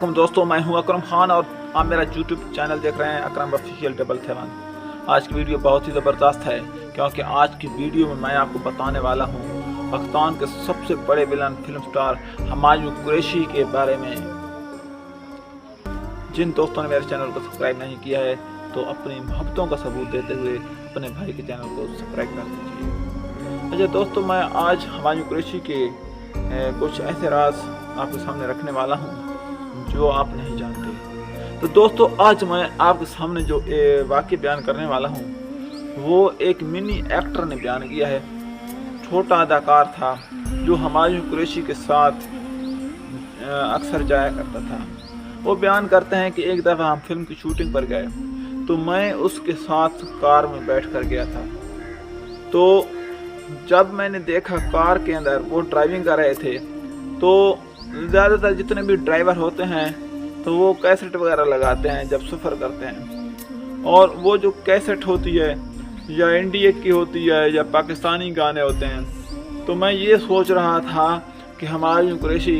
दोस्तों, मैं हूं अकरम खान और आप मेरा यूट्यूब चैनल देख रहे हैं अकरम ऑफिशियल 777। आज की वीडियो बहुत ही ज़बरदस्त है क्योंकि आज की वीडियो में मैं आपको बताने वाला हूं पाकिस्तान के सबसे बड़े villain film star Humayun Qureshi के बारे में। जिन दोस्तों ने मेरे चैनल को सब्सक्राइब नहीं किया है तो अपनी मोहब्बतों का सबूत देते हुए अपने भाई के चैनल को सब्सक्राइब कर दीजिए। अच्छा दोस्तों, मैं आज हुमायूं कुरैशी के कुछ ऐसे राज आपके सामने रखने वाला हूँ जो आप नहीं जानते। तो दोस्तों, आज मैं आपके सामने जो वाक़या बयान करने वाला हूँ वो एक मिनी एक्टर ने बयान किया है। छोटा अदाकार था जो हुमायूं कुरैशी के साथ अक्सर जाया करता था। वो बयान करते हैं कि एक दफ़ा हम फिल्म की शूटिंग पर गए तो मैं उसके साथ कार में बैठ कर गया था। तो जब मैंने देखा कार के अंदर वो ड्राइविंग कर रहे थे तो ज़्यादातर जितने भी ड्राइवर होते हैं तो वो कैसेट वगैरह लगाते हैं जब सफ़र करते हैं, और वो जो कैसेट होती है या इंडिया की होती है या पाकिस्तानी गाने होते हैं। तो मैं ये सोच रहा था कि हुमायूं कुरैशी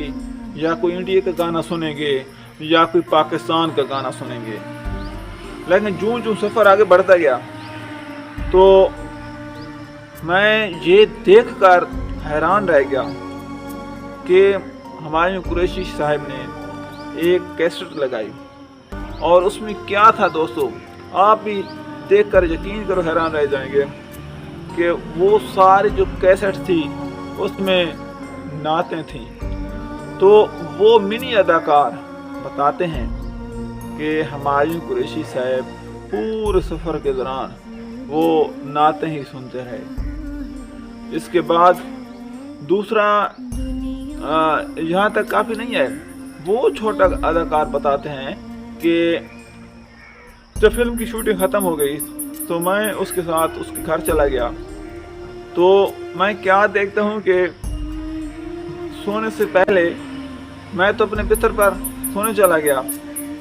या कोई इंडिया का गाना सुनेंगे या कोई पाकिस्तान का गाना सुनेंगे, लेकिन जूं सफ़र आगे बढ़ता गया तो मैं ये देखकर हैरान रह गया कि हुमायूं कुरैशी साहब ने एक कैसेट लगाई और उसमें क्या था दोस्तों, आप भी देखकर यकीन करो हैरान रह जाएंगे कि वो सारी जो कैसेट थी उसमें नातें थीं। तो वो मिनी अदाकार बताते हैं कि हुमायूं कुरैशी साहब पूरे सफ़र के दौरान वो नातें ही सुनते रहे। इसके बाद दूसरा यहाँ तक काफ़ी नहीं है, वो छोटा अदाकार बताते हैं कि जब फिल्म की शूटिंग ख़त्म हो गई तो मैं उसके साथ उसके घर चला गया। तो मैं क्या देखता हूँ कि सोने से पहले मैं तो अपने बिस्तर पर सोने चला गया,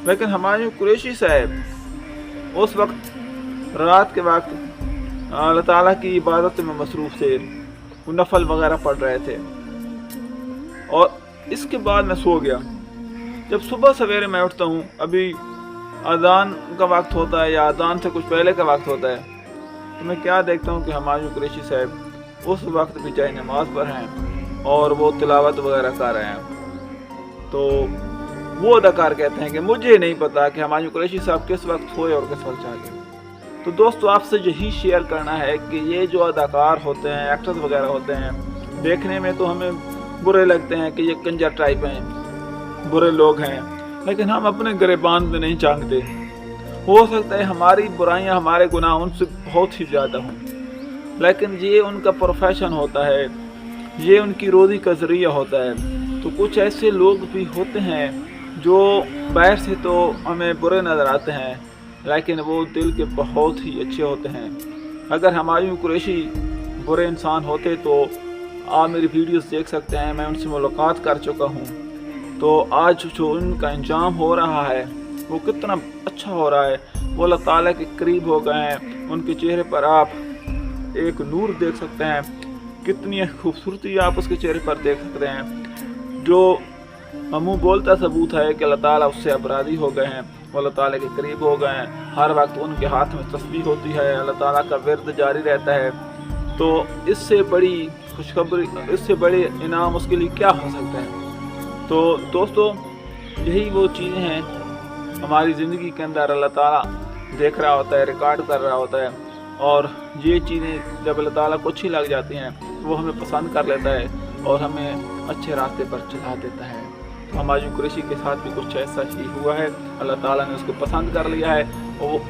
लेकिन हुमायूं कुरैशी साहब उस वक्त रात के वक्त अल्लाह ताला की इबादत में मसरूफ़ थे, वो नफल वगैरह पढ़ रहे थे। और इसके बाद मैं सो गया। जब सुबह सवेरे मैं उठता हूँ, अभी अजान का वक्त होता है या अजान से कुछ पहले का वक्त होता है, तो मैं क्या देखता हूँ कि हुमायूं कुरैशी साहब उस वक्त भी चाहे नमाज पर हैं और वो तिलावत वगैरह कर रहे हैं। तो वो अदाकार कहते हैं कि मुझे नहीं पता कि हुमायूं कुरैशी साहब किस वक्त सोए और किस वक्त जागे। तो दोस्तों, आपसे यही शेयर करना है कि ये जो अदाकार होते हैं, एक्टर्स वगैरह होते हैं, देखने में तो हमें बुरे लगते हैं कि ये कंजर टाइप हैं, बुरे लोग हैं, लेकिन हम अपने गिरेबान में नहीं झांकते। हो सकता है हमारी बुराइयां, हमारे गुनाह उनसे बहुत ही ज़्यादा हों, लेकिन ये उनका प्रोफेशन होता है, ये उनकी रोज़ी का ज़रिया होता है। तो कुछ ऐसे लोग भी होते हैं जो बाहर से तो हमें बुरे नज़र आते हैं, लेकिन वो दिल के बहुत ही अच्छे होते हैं। अगर हुमायूं कुरैशी बुरे इंसान होते तो आप मेरी वीडियोस देख सकते हैं, मैं उनसे मुलाकात कर चुका हूँ। तो आज जो उनका इंजाम हो रहा है वो कितना अच्छा हो रहा है, वो अल्लाह ताला के करीब हो गए हैं। उनके चेहरे पर आप एक नूर देख सकते हैं, कितनी खूबसूरती आप उसके चेहरे पर देख सकते हैं। जो मुँह बोलता सबूत है कि अल्लाह ताला उससे अपराधी हो गए हैं, वो अल्लाह ताला के करीब हो गए हैं। हर वक्त उनके हाथ में तस्बीह होती है, अल्लाह ताला का विर्द जारी रहता है। तो इससे बड़ी खुशखबरी, इससे बड़े इनाम उसके लिए क्या हो सकता है। तो दोस्तों, यही वो चीज़ें हैं हमारी ज़िंदगी के अंदर अल्लाह ताला देख रहा होता है, रिकॉर्ड कर रहा होता है, और ये चीज़ें जब अल्लाह ताला को अच्छी लग जाती हैं वो हमें पसंद कर लेता है और हमें अच्छे रास्ते पर चला देता है। तो हुमायूं कुरैशी के साथ भी कुछ ऐसा ही हुआ है, अल्लाह ताला ने उसको पसंद कर लिया है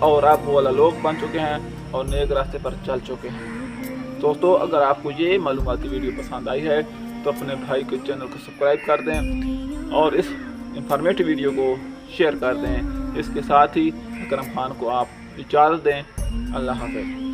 और अब वो वाला लोग बन चुके हैं और नेक रास्ते पर चल चुके हैं। दोस्तों, अगर आपको ये मालूमाती वीडियो पसंद आई है तो अपने भाई के चैनल को सब्सक्राइब कर दें और इस इंफॉर्मेटिव वीडियो को शेयर कर दें। इसके साथ ही अकरम खान को आप इजाज़त दें। अल्लाह हाफ़िज़।